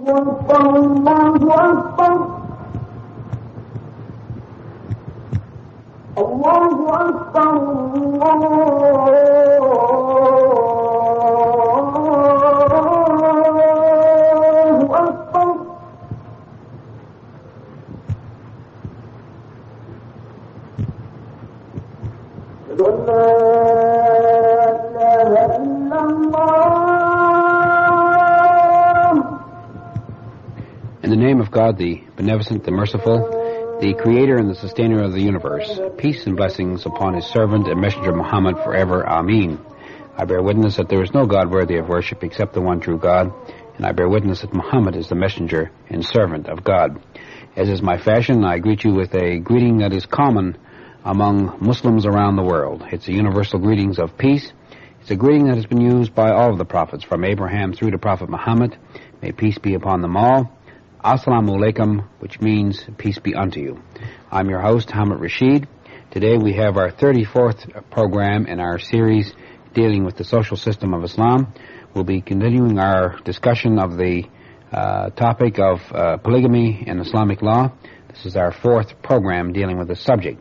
In the name of God, the beneficent, the merciful, the creator and the sustainer of the universe, peace and blessings upon his servant and messenger Muhammad forever. Ameen. I bear witness that there is no God worthy of worship except the one true God, and I bear witness that Muhammad is the messenger and servant of God. As is my fashion, I greet you with a greeting that is common among Muslims around the world. It's a universal greetings of peace. It's a greeting that has been used by all of the prophets, from Abraham through to Prophet Muhammad. May peace be upon them all. Assalamu which means peace be unto you. I'm your host, Hamid Rashid. Today we have our 34th program in our series dealing with the social system of Islam. We'll be continuing our discussion of the topic of polygamy in Islamic law. This is our 4th program dealing with this subject.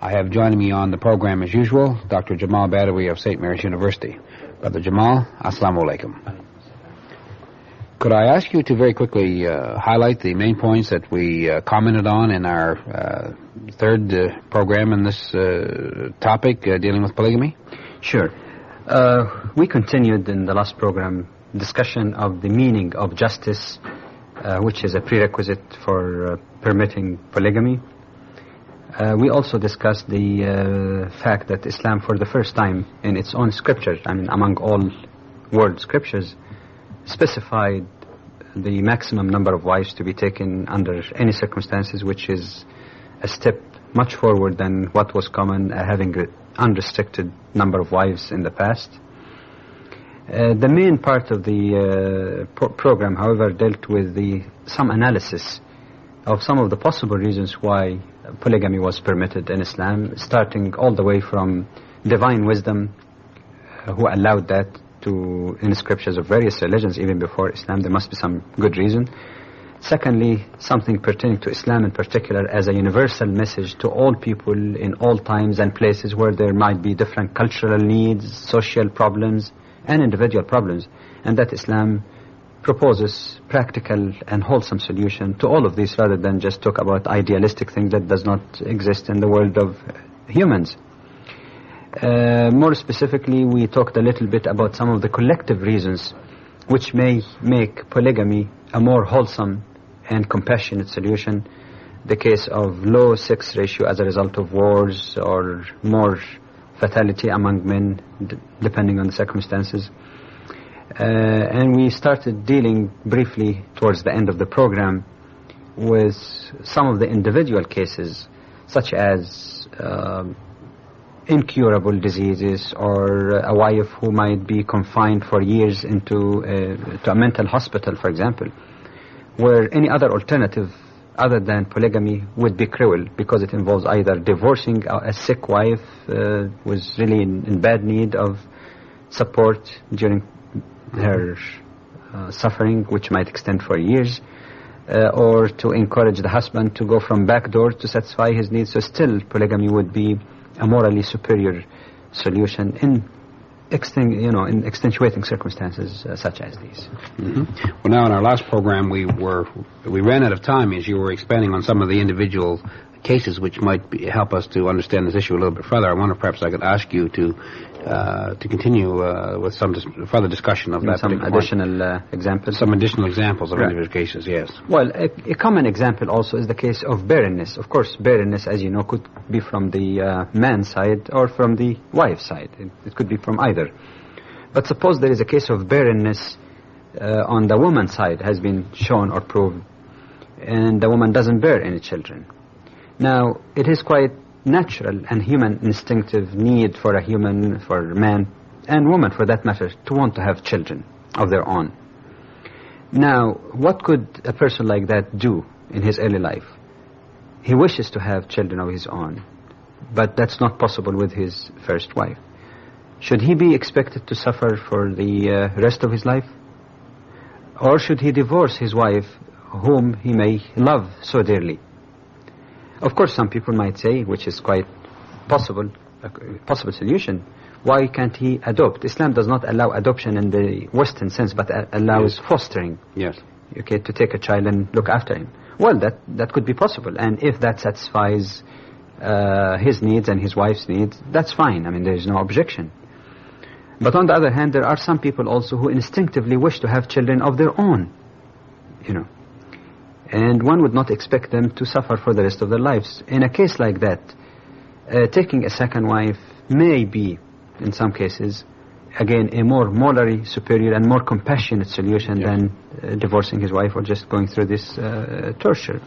I have joining me on the program as usual, Dr. Jamal Badawi of St. Mary's University. Brother Jamal, Assalamu alaikum. Could I ask you to very quickly highlight the main points that we commented on in our 3rd program in this topic dealing with polygamy? Sure. We continued in the last program discussion of the meaning of justice, which is a prerequisite for permitting polygamy. We also discussed the fact that Islam, for the first time in its own scripture, among all world scriptures, specified the maximum number of wives to be taken under any circumstances, which is a step much forward than what was common, having an unrestricted number of wives in the past. The main part of the program, however, dealt with some analysis of some of the possible reasons why polygamy was permitted in Islam, starting all the way from divine wisdom, who allowed that in scriptures of various religions, even before Islam. There must be some good reason. Secondly, something pertaining to Islam in particular as a universal message to all people in all times and places where there might be different cultural needs, social problems, and individual problems, and that Islam proposes practical and wholesome solution to all of these rather than just talk about idealistic things that does not exist in the world of humans. More specifically, we talked a little bit about some of the collective reasons which may make polygamy a more wholesome and compassionate solution. The case of low sex ratio as a result of wars, or more fatality among men, depending on the circumstances. And we started dealing briefly towards the end of the program with some of the individual cases, such as incurable diseases, or a wife who might be confined for years to a mental hospital, for example, where any other alternative other than polygamy would be cruel, because it involves either divorcing a sick wife who is really in bad need of support during her suffering, which might extend for years, or to encourage the husband to go from back door to satisfy his needs. So still polygamy would be a morally superior solution in extenuating circumstances such as these. Mm-hmm. Well, now in our last program we ran out of time as you were expanding on some of the individual cases which might help us to understand this issue a little bit further. I wonder perhaps I could ask you to continue with some further discussion of that. Some additional examples? Some additional examples of individual cases, yes. Well, a common example also is the case of barrenness. Of course, barrenness, as you know, could be from the man's side or from the wife's side. It could be from either. But suppose there is a case of barrenness on the woman's side, has been shown or proved, and the woman doesn't bear any children. Now, it is quite natural and human instinctive need for man and woman for that matter, to want to have children of their own. Now, what could a person like that do in his early life? He wishes to have children of his own, but that's not possible with his first wife. Should he be expected to suffer for the rest of his life? Or should he divorce his wife, whom he may love so dearly? Of course, some people might say, which is quite possible, a possible solution, why can't he adopt? Islam does not allow adoption in the Western sense, but allows fostering. Yes. Okay, to take a child and look after him. Well, that could be possible, and if that satisfies his needs and his wife's needs, that's fine. I mean, there is no objection. But on the other hand, there are some people also who instinctively wish to have children of their own, you know. And one would not expect them to suffer for the rest of their lives. In a case like that, taking a second wife may be, in some cases, again, a more morally superior and more compassionate solution than divorcing his wife or just going through this torture.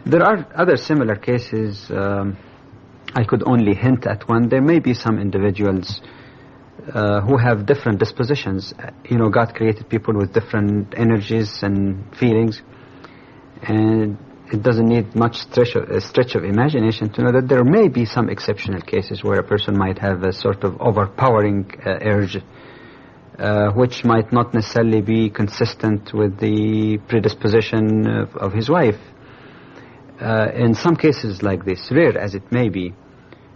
There are other similar cases. I could only hint at one. There may be some individuals who have different dispositions. You know, God created people with different energies and feelings, and it doesn't need much stretch of imagination to know that there may be some exceptional cases where a person might have a sort of overpowering urge, which might not necessarily be consistent with the predisposition of his wife. In some cases like this, rare as it may be,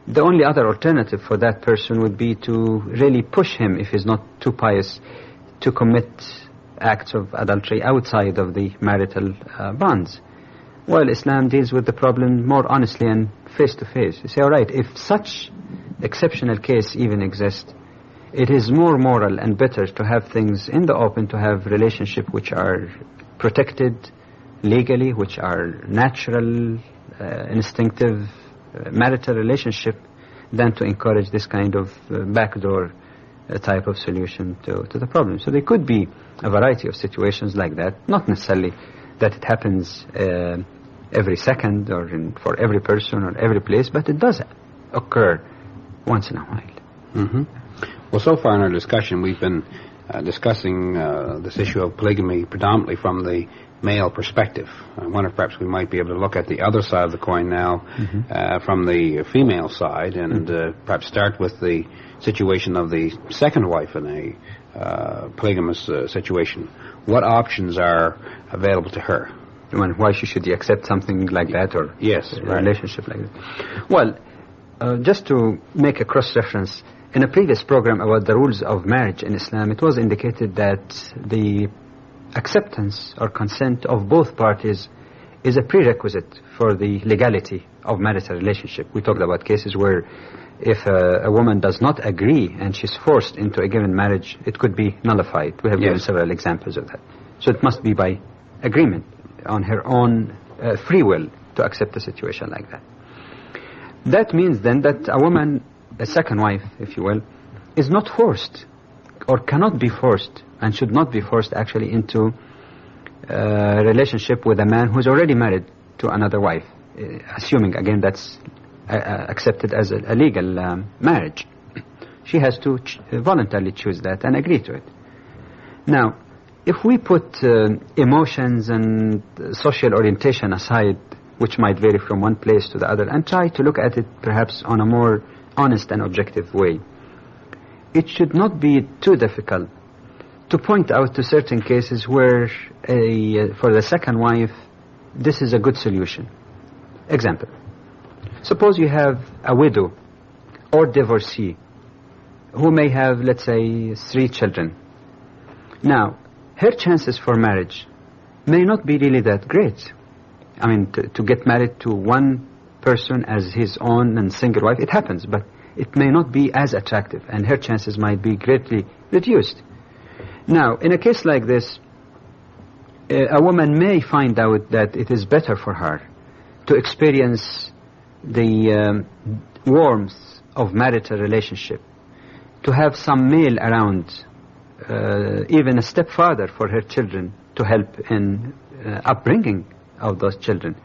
the only other alternative for that person would be to really push him, if he's not too pious, to commit acts of adultery outside of the marital bonds. Well, Islam deals with the problem more honestly and face to face. You say, all right, if such exceptional case even exists, it is more moral and better to have things in the open, to have relationships which are protected legally, which are natural, instinctive, marital relationship, than to encourage this kind of backdoor type of solution to the problem. So there could be a variety of situations like that, not necessarily that it happens every second or for every person or every place, but it does occur once in a while. Mm-hmm. Well, so far in our discussion, we've been discussing this issue of polygamy predominantly from the male perspective. I wonder if perhaps we might be able to look at the other side of the coin now, from the female side, and perhaps start with the situation of the second wife in a polygamous situation. What options are available to her? Why should you accept something like that, or a relationship like that? Well, just to make a cross-reference, in a previous program about the rules of marriage in Islam, it was indicated that the acceptance or consent of both parties is a prerequisite for the legality of marital relationship. We talked about cases where if a woman does not agree and she's forced into a given marriage, it could be nullified. We have given several examples of that. So it must be by agreement on her own free will to accept a situation like that. That means then that a woman, a second wife, if you will, is not forced or cannot be forced and should not be forced actually into a relationship with a man who's already married to another wife, assuming again that's accepted as a legal marriage. She has to voluntarily choose that and agree to it. Now, if we put emotions and social orientation aside, which might vary from one place to the other, and try to look at it perhaps on a more honest and objective way, it should not be too difficult to point out to certain cases where for the second wife, this is a good solution. Example. Suppose you have a widow or divorcee who may have, let's say, 3 children. Now, her chances for marriage may not be really that great. I mean, to get married to one person as his own and single wife, it happens, but it may not be as attractive, and her chances might be greatly reduced. Now, in a case like this, a woman may find out that it is better for her to experience the warmth of marital relationship, to have some male around, even a stepfather for her children to help in upbringing of those children.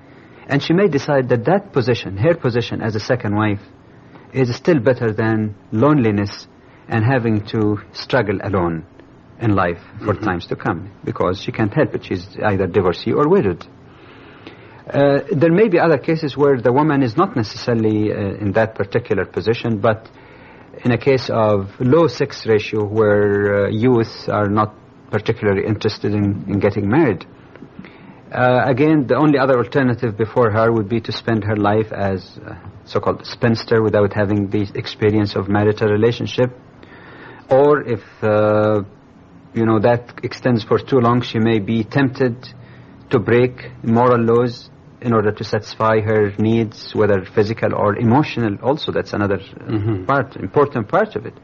And she may decide that that position, her position as a second wife, is still better than loneliness and having to struggle alone in life for times to come, because she can't help it. She's either divorcee or widowed. There may be other cases where the woman is not necessarily in that particular position, but in a case of low sex ratio where youth are not particularly interested in getting married. Again, the only other alternative before her would be to spend her life as a so-called spinster without having the experience of marital relationship. Or if, that extends for too long, she may be tempted to break moral laws in order to satisfy her needs, whether physical or emotional. Also, that's another important part of it.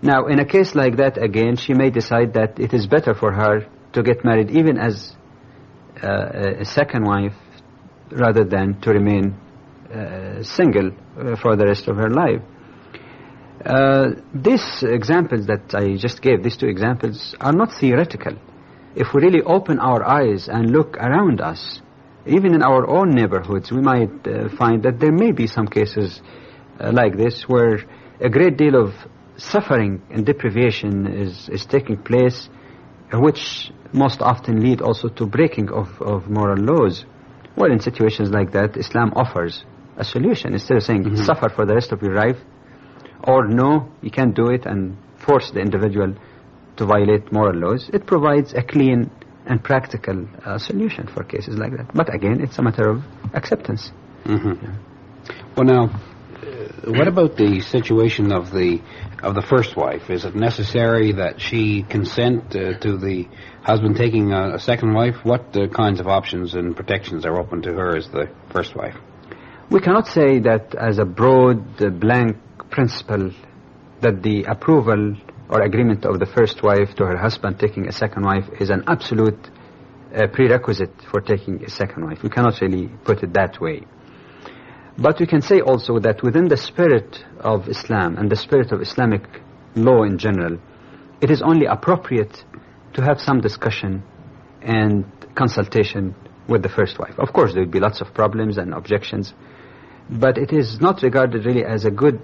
Now, in a case like that, again, she may decide that it is better for her to get married even as a second wife rather than to remain single for the rest of her life. These examples that I just gave, these two examples, are not theoretical. If we really open our eyes and look around us, even in our own neighborhoods, we might find that there may be some cases like this where a great deal of suffering and deprivation is taking place, which most often lead also to breaking of moral laws. Well, in situations like that, Islam offers a solution. Instead of saying, suffer for the rest of your life, or no, you can't do it, and force the individual to violate moral laws, it provides a clean and practical solution for cases like that. But again, it's a matter of acceptance. Yeah. Well, now, what about the situation of the first wife? Is it necessary that she consent to the husband taking a second wife? What kinds of options and protections are open to her as the first wife? We cannot say that as a broad, blank principle that the approval or agreement of the first wife to her husband taking a second wife is an absolute prerequisite for taking a second wife. We cannot really put it that way. But we can say also that within the spirit of Islam and the spirit of Islamic law in general, it is only appropriate to have some discussion and consultation with the first wife. Of course, there will be lots of problems and objections, but it is not regarded really as a good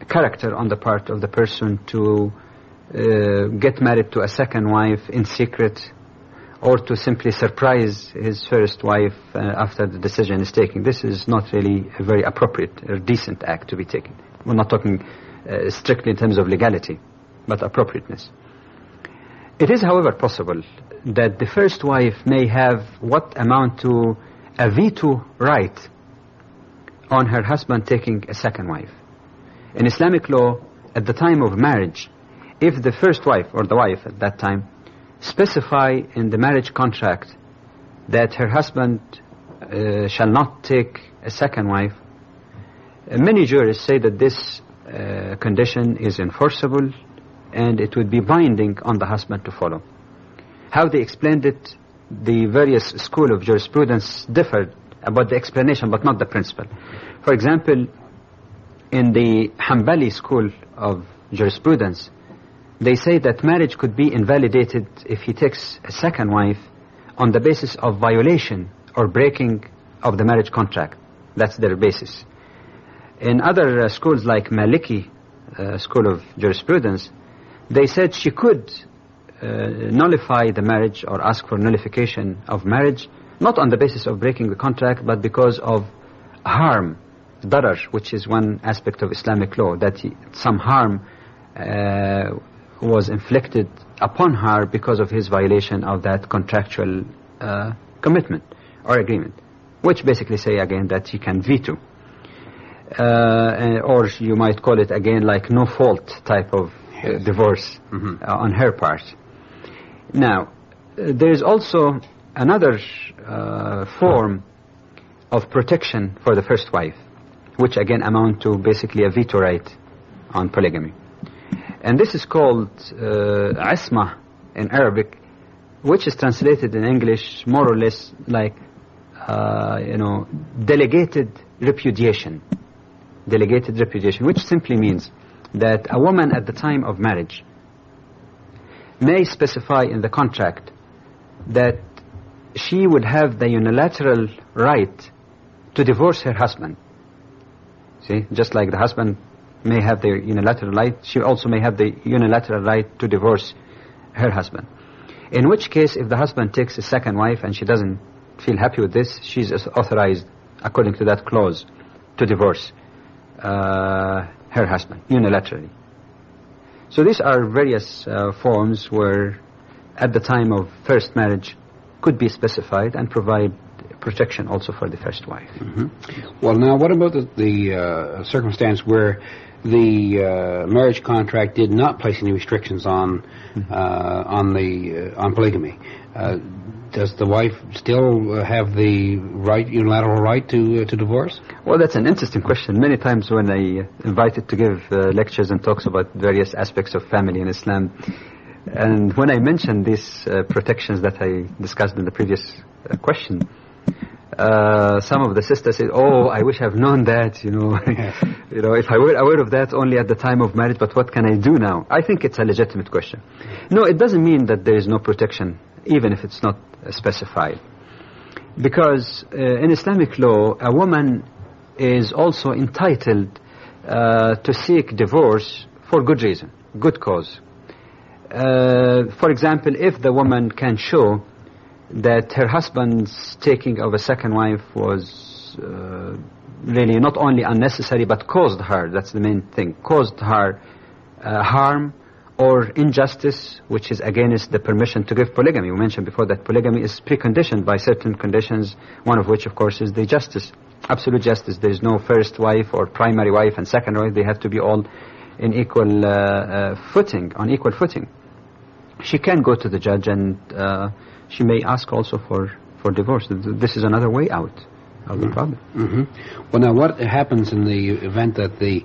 character on the part of the person to get married to a second wife in secret, or to simply surprise his first wife after the decision is taken. This is not really a very appropriate or decent act to be taken. We're not talking strictly in terms of legality, but appropriateness. It is, however, possible that the first wife may have what amount to a veto right on her husband taking a second wife. In Islamic law, at the time of marriage, if the first wife, or the wife at that time, specify in the marriage contract that her husband shall not take a second wife, many jurists say that this condition is enforceable and it would be binding on the husband to follow. How they explained it, the various school of jurisprudence differed about the explanation, but not the principle. For example, in the Hanbali school of jurisprudence, they say that marriage could be invalidated if he takes a second wife on the basis of violation or breaking of the marriage contract. That's their basis. In other schools like Maliki school of jurisprudence, they said she could nullify the marriage or ask for nullification of marriage, not on the basis of breaking the contract, but because of harm, darar, which is one aspect of Islamic law, that some harm was inflicted upon her because of his violation of that contractual commitment or agreement, which basically say again that he can veto. Or you might call it again like no fault type of divorce on her part. Now, there is also another form of protection for the first wife, which again amount to basically a veto right on polygamy. And this is called asma in Arabic, which is translated in English more or less like, delegated repudiation. Delegated repudiation, which simply means that a woman at the time of marriage may specify in the contract that she would have the unilateral right to divorce her husband. See, just like the husband may have the unilateral right, she also may have the unilateral right to divorce her husband. In which case, if the husband takes a second wife and she doesn't feel happy with this, she's authorized, according to that clause, to divorce her husband unilaterally. So these are various forms where at the time of first marriage could be specified and provide protection also for the first wife. Well, now, what about the circumstance where the marriage contract did not place any restrictions on polygamy? Does the wife still have the unilateral right to divorce? Well, that's an interesting question. Many times when I invited to give lectures and talks about various aspects of family in Islam, and when I mentioned these protections that I discussed in the previous question, some of the sisters said, "Oh, I wish I've known that, you know, if I were aware of that only at the time of marriage, but what can I do now?" I think it's a legitimate question. No, it doesn't mean that there is no protection, even if it's not specified. Because in Islamic law, a woman is also entitled to seek divorce for good reason, good cause. For example, if the woman can show that her husband's taking of a second wife was really not only unnecessary but caused her, that's the main thing, caused her harm or injustice, which is against the permission to give polygamy. We mentioned before that polygamy is preconditioned by certain conditions, one of which, of course, is the justice, absolute justice. There is no first wife or primary wife and second wife. They have to be all in equal footing, on equal footing. She can go to the judge and she may ask also for divorce. This is another way out of the problem. Well, now, what happens in the event that the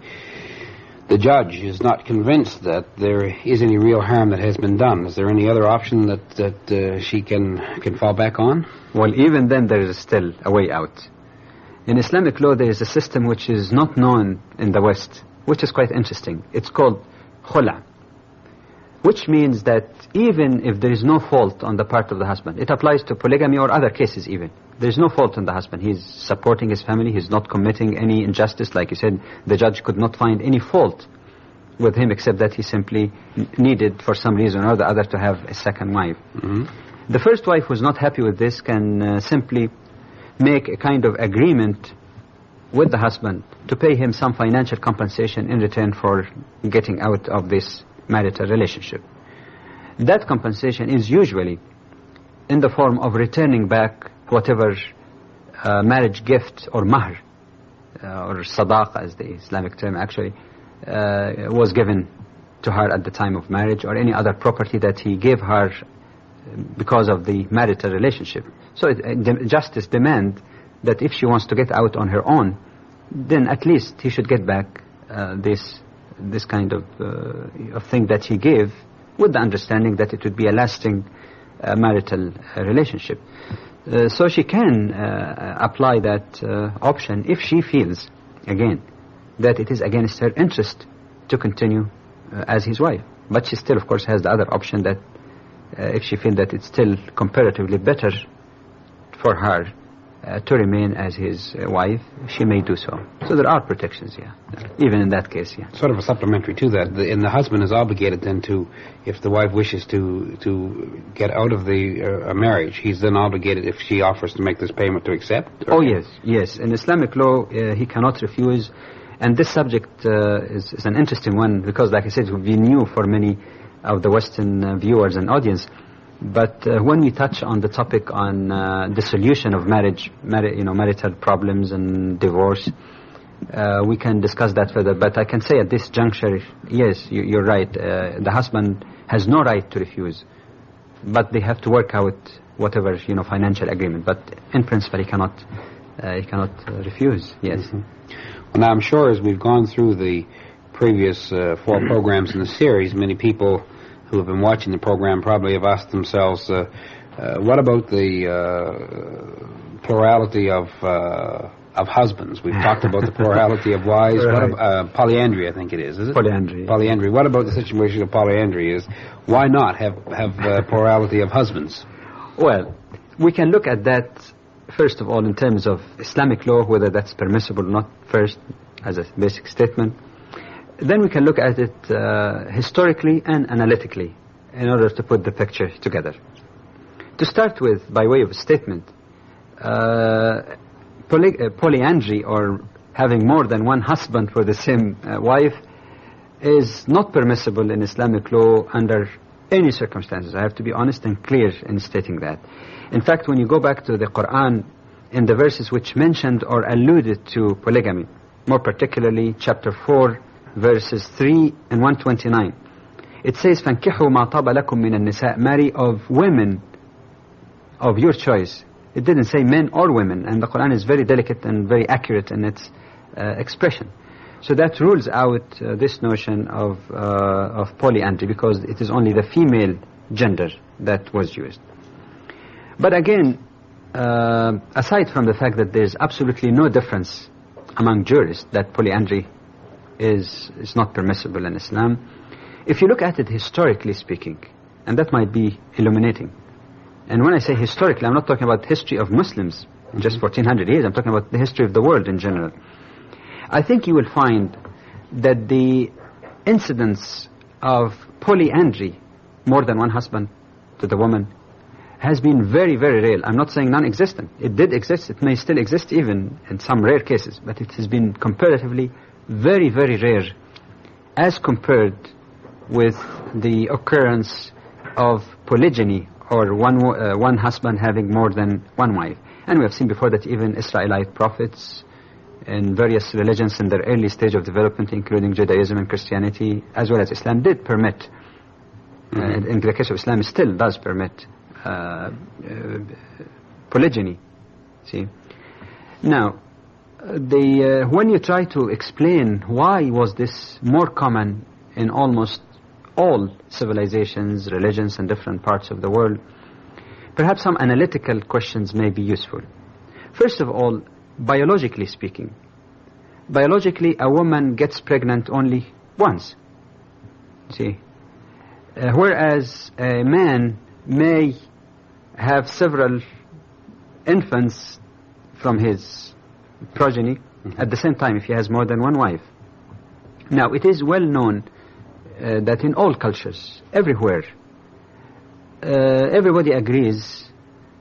judge is not convinced that there is any real harm that has been done? Is there any other option that she can fall back on? Well, even then there is still a way out. In Islamic law, there is a system which is not known in the West, which is quite interesting. It's called khula, which means that even if there is no fault on the part of the husband, it applies to polygamy or other cases even. There is no fault on the husband. He's supporting his family. He's not committing any injustice. Like you said, the judge could not find any fault with him except that he simply needed, for some reason or the other, to have a second wife. The first wife who's not happy with this can simply make a kind of agreement with the husband to pay him some financial compensation in return for getting out of this marital relationship. That compensation is usually in the form of returning back whatever marriage gift or mahr, or sadaq as the Islamic term actually, was given to her at the time of marriage, or any other property that he gave her because of the marital relationship. So justice demands that if she wants to get out on her own, then at least he should get back this kind of thing that he gave, with the understanding that it would be a lasting marital relationship. So she can apply that option if she feels, again, that it is against her interest to continue as his wife. But she still, of course, has the other option that if she feels that it's still comparatively better for her to remain as his wife, she may do so. So there are protections, even in that case, Sort of a supplementary to that, and the husband is obligated then to, if the wife wishes to get out of the marriage, he's then obligated, if she offers to make this payment, to accept? Oh, yes. In Islamic law, he cannot refuse. And this subject is an interesting one because, like I said, it would be new for many of the Western viewers and audience. But when we touch on the topic on dissolution of marriage, marital problems and divorce, we can discuss that further. But I can say at this juncture, yes, you're right. The husband has no right to refuse, but they have to work out whatever financial agreement. But in principle, he cannot refuse. Yes. Well, now I'm sure as we've gone through the previous 4 programs in the series, many people who have been watching the program probably have asked themselves, what about the plurality of husbands? We've talked about the plurality of wives. Right. What about polyandry? I think it is it? Polyandry. What about the situation of polyandry? Is why not have plurality of husbands? Well, we can look at that first of all in terms of Islamic law, whether that's permissible or not. First, as a basic statement. Then we can look at it historically and analytically in order to put the picture together. To start with, by way of a statement, polyandry, or having more than one husband for the same wife, is not permissible in Islamic law under any circumstances. I have to be honest and clear in stating that. In fact, when you go back to the Quran, in the verses which mentioned or alluded to polygamy, more particularly chapter 4, verses 3 and 129, it says, فَانْكِحُوا مَا طَابَ لَكُم مِّنَ النِّسَاءِ, marry of women of your choice. It didn't say men or women, and the Quran is very delicate and very accurate in its expression. So that rules out this notion of polyandry, because it is only the female gender that was used. But again, aside from the fact that there's absolutely no difference among jurists that polyandry is not permissible in Islam, if you look at it historically speaking, and that might be illuminating. And when I say historically, I'm not talking about history of Muslims, just 1400 years, I'm talking about the history of the world in general. I think you will find that the incidence of polyandry, more than one husband to the woman, has been very, very rare. I'm not saying non-existent. It did exist. It may still exist even in some rare cases, but it has been comparatively very, very rare as compared with the occurrence of polygyny, or one husband having more than one wife. And we have seen before that even Israelite prophets in various religions in their early stage of development, including Judaism and Christianity, as well as Islam, did permit, in the case of Islam, still does permit polygyny. See? Now, when you try to explain why was this more common in almost all civilizations, religions, and different parts of the world, perhaps some analytical questions may be useful. First of all, biologically speaking, a woman gets pregnant only once. See? Whereas a man may have several infants from his progeny at the same time if he has more than one wife. Now, it is well known that in all cultures, everywhere, everybody agrees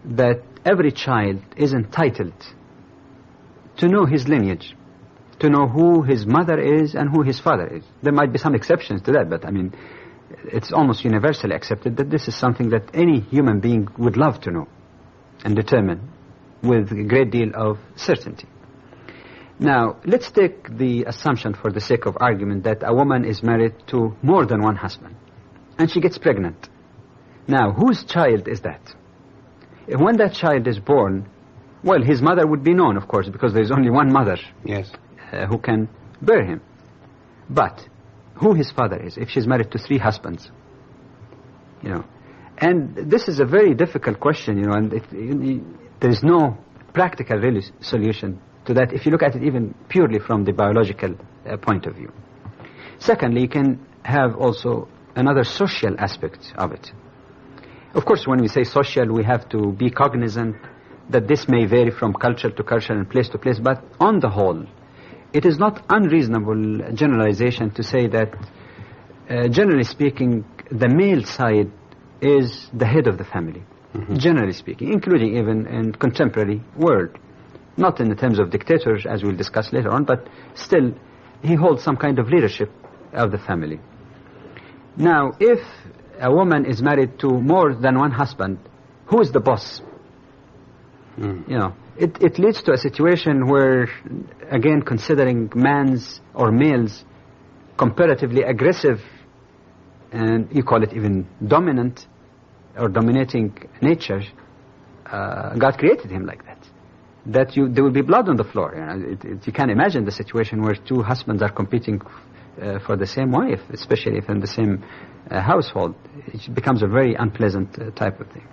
that every child is entitled to know his lineage, to know who his mother is and who his father is. There might be some exceptions to that, but I mean, it's almost universally accepted that this is something that any human being would love to know and determine with a great deal of certainty. Now, let's take the assumption for the sake of argument that a woman is married to more than one husband and she gets pregnant. Now, whose child is that? When that child is born, well, his mother would be known, of course, because there's only one mother. Yes. Who can bear him. But who his father is, if she's married to 3 husbands, you know. And this is a very difficult question, you know, and there is no practical really solution to that if you look at it even purely from the biological point of view. Secondly, you can have also another social aspect of it. Of course, when we say social, we have to be cognizant that this may vary from culture to culture and place to place, but on the whole, it is not unreasonable generalization to say that, generally speaking, the male side is the head of the family, generally speaking, including even in contemporary world. Not in the terms of dictators, as we'll discuss later on, but still, he holds some kind of leadership of the family. Now, if a woman is married to more than one husband, who is the boss? You know, it leads to a situation where, again, considering man's or male's comparatively aggressive, and you call it even dominant or dominating nature, God created him like that. That there will be blood on the floor. You know, you can't imagine the situation where 2 husbands are competing for the same wife, especially if in the same household. It becomes a very unpleasant type of thing.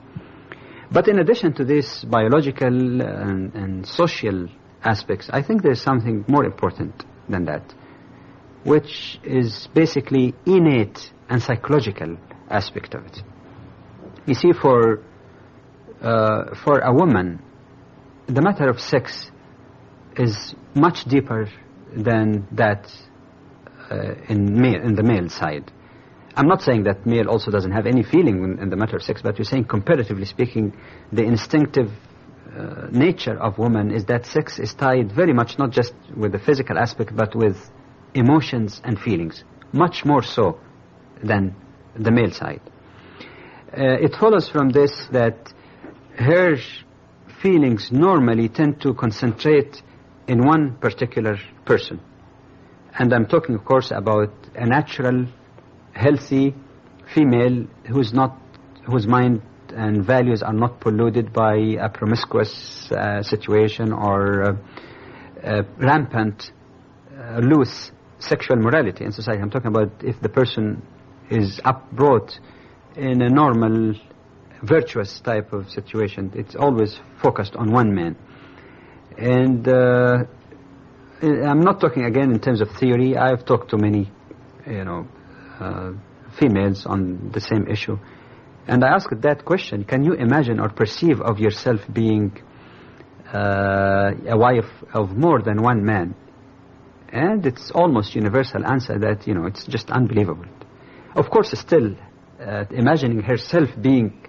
But in addition to this biological and social aspects, I think there's something more important than that, which is basically innate and psychological aspect of it. You see, for a woman, the matter of sex is much deeper than that in the male side. I'm not saying that male also doesn't have any feeling in the matter of sex, but you're saying comparatively speaking, the instinctive nature of woman is that sex is tied very much not just with the physical aspect, but with emotions and feelings, much more so than the male side. It follows from this that her feelings normally tend to concentrate in one particular person. And I'm talking, of course, about a natural, healthy female whose mind and values are not polluted by a promiscuous situation or rampant, loose sexual morality in society. I'm talking about if the person is brought in a normal, virtuous type of situation. It's always focused on one man. And I'm not talking again in terms of theory. I've talked to many, females on the same issue. And I asked that question, can you imagine or perceive of yourself being a wife of more than one man? And it's almost universal answer that, it's just unbelievable. Of course, still, imagining herself being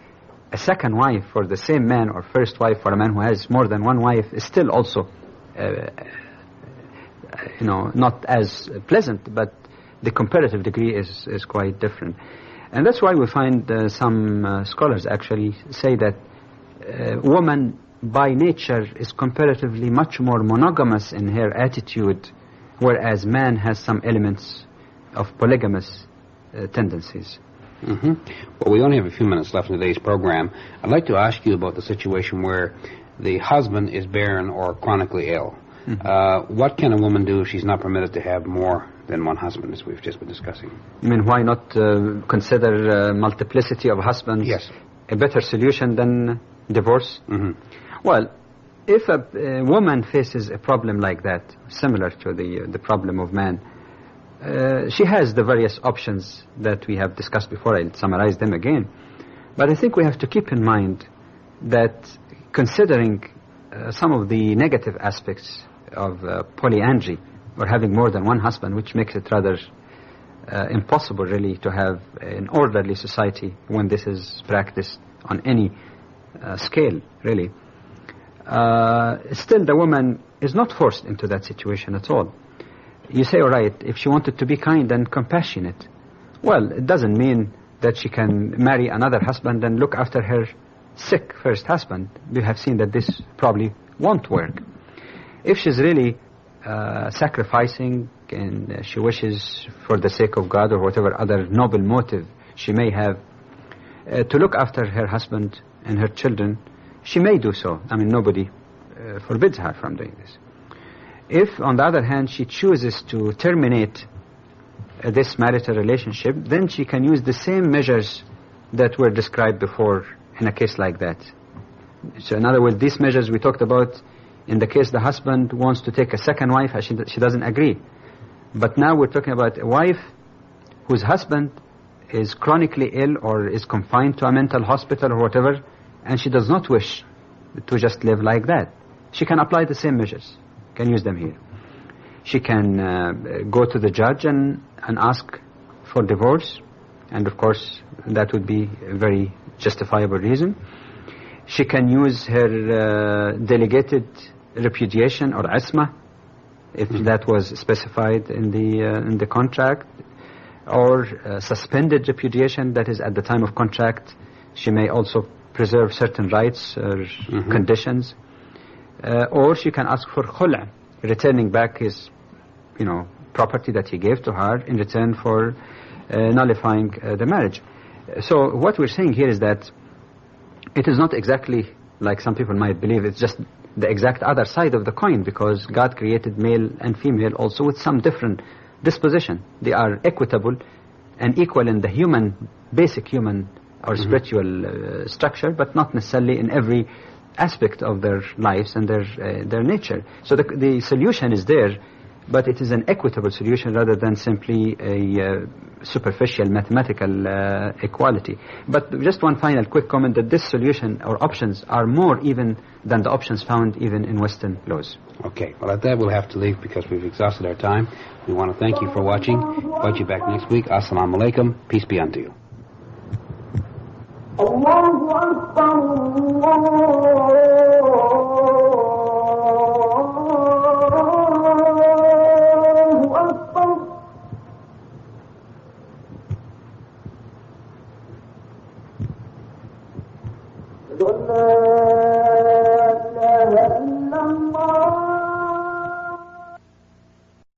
a second wife for the same man or first wife for a man who has more than one wife is still also, not as pleasant, but the comparative degree is quite different. And that's why we find some scholars actually say that woman by nature is comparatively much more monogamous in her attitude, whereas man has some elements of polygamous tendencies. Mm-hmm. Well, we only have a few minutes left in today's program. I'd like to ask you about the situation where the husband is barren or chronically ill. Mm-hmm. What can a woman do if she's not permitted to have more than one husband, as we've just been discussing? You mean why not consider multiplicity of husbands? Yes. A better solution than divorce? Mm-hmm. Well, if a woman faces a problem like that, similar to the problem of man, she has the various options that we have discussed before. I'll summarize them again. But I think we have to keep in mind that considering some of the negative aspects of polyandry, or having more than one husband, which makes it rather impossible really to have an orderly society when this is practiced on any scale, really. Still, the woman is not forced into that situation at all. You say, all right, if she wanted to be kind and compassionate, well, it doesn't mean that she can marry another husband and look after her sick first husband. We have seen that this probably won't work. If she's really sacrificing and she wishes for the sake of God or whatever other noble motive she may have to look after her husband and her children, she may do so. I mean, nobody forbids her from doing this. If, on the other hand, she chooses to terminate this marital relationship, then she can use the same measures that were described before in a case like that. So in other words, these measures we talked about, in the case the husband wants to take a second wife, she doesn't agree. But now we're talking about a wife whose husband is chronically ill or is confined to a mental hospital or whatever, and she does not wish to just live like that. She can apply the same measures, can use them here. She can go to the judge and ask for divorce, and of course that would be a very justifiable reason. She can use her delegated repudiation or isma, if that was specified in the contract, or suspended repudiation, that is at the time of contract she may also preserve certain rights or conditions, or she can ask for khula, returning back his property that he gave to her in return for nullifying the marriage. So what we're saying here is that it is not exactly like some people might believe. It's just the exact other side of the coin, because God created male and female also with some different disposition. They are equitable and equal in the basic human or spiritual structure, but not necessarily in every aspect of their lives and their nature. So the solution is there, but it is an equitable solution rather than simply a superficial mathematical equality. But just one final quick comment, that this solution or options are more even than the options found even in Western laws. Okay, well at that we'll have to leave because we've exhausted our time. We want to thank you for watching. Invite you back next week. Assalamu alaikum. Peace be unto you. Allahu Akbar. أشهد أن لا